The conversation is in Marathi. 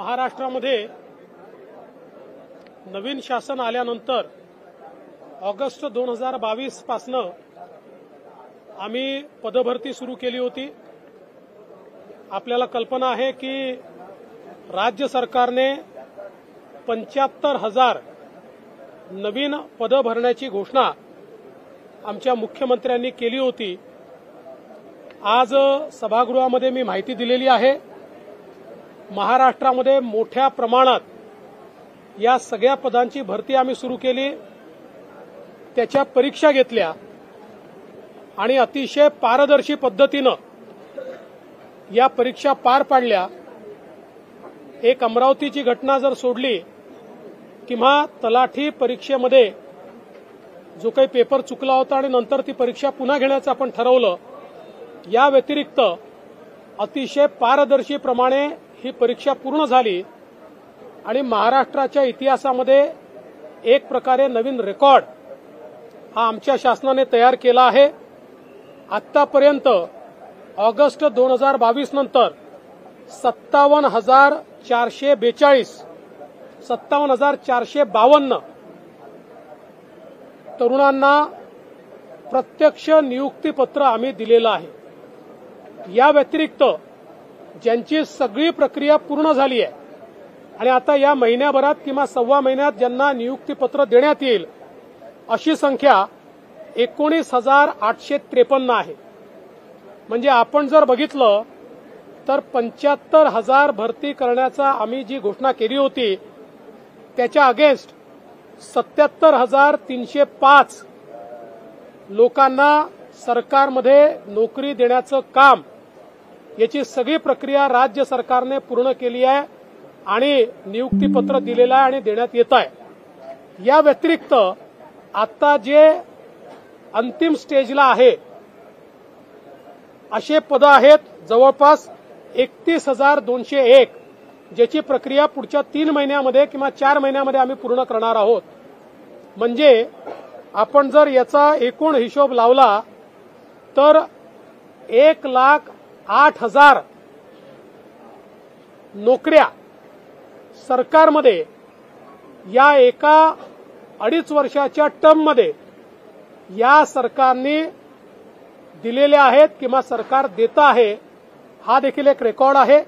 महाराष्ट्रामध्ये नवीन शासन आल्यानंतर ऑगस्ट 2022 पासनं आम्ही पदभरती सुरू केली होती। आपल्याला कल्पना आहे की राज्य सरकारने 75,000 नवीन पद भरण्याची घोषणा आमच्या मुख्यमंत्र्यांनी केली होती। आज सभागृहामध्ये मी माहिती दिलेली आहे। महाराष्ट्रामध्ये मोठ्या प्रमाणात या सगळ्या पदांची भरती आम्ही सुरू केली, त्याच्या परीक्षा घेतल्या आणि अतिशय पारदर्शी पद्धतीनं या परीक्षा पार पाडल्या। एक अमरावतीची घटना जर सोडली किंवा तलाठी परीक्षेमध्ये जो काही पेपर चुकला होता आणि नंतर ती परीक्षा पुन्हा घेण्याचं आपण ठरवलं, या व्यतिरिक्त अतिशय पारदर्शीप्रमाणे ही परीक्षा पूर्ण झाली आणि महाराष्ट्राच्या इतिहासामध्ये एक प्रकारे नवीन रेकॉर्ड हा आमच्या शासनाने तयार केला आहे। आतापर्यंत ऑगस्ट 2022 नंतर 57,452 तरुणांना प्रत्यक्ष नियुक्तीपत्र आम्ही दिलेलं आहे। या व्यतिरिक्त ज्यांची सगळी प्रक्रिया पूर्ण झाली आहे आणि आता या महिन्याभरात किंवा सव्वा महिन्यात ज्यांना नियुक्तीपत्र देण्यात येईल अशी संख्या 19,853 आहे। म्हणजे आपण जर बघितलं तर 75,000 भरती करण्याचा आम्ही जी घोषणा केली होती त्याच्या अगेन्स्ट 77,305 लोकांना सरकारमध्ये नोकरी देण्याचं काम, याची सगळी प्रक्रिया राज्य सरकारने पूर्ण केली आहे आणि नियुक्तीपत्र दिलेलं आहे आणि देण्यात येत आहे। या व्यतिरिक्त आता जे अंतिम स्टेजला आहे असे पद आहेत जवळपास 31,201, ज्याची प्रक्रिया पुढच्या 3 महिन्यामध्ये किंवा 4 महिन्यामध्ये आम्ही पूर्ण करणार आहोत। म्हणजे आपण जर याचा एकूण हिशोब लावला तर 1,08,000 नोकऱ्या सरकारमध्ये या एका 2.5 वर्षाच्या टर्ममध्ये या सरकारने दिलेल्या आहेत किंवा सरकार देत आहे। हा देखील एक रेकॉर्ड आहे।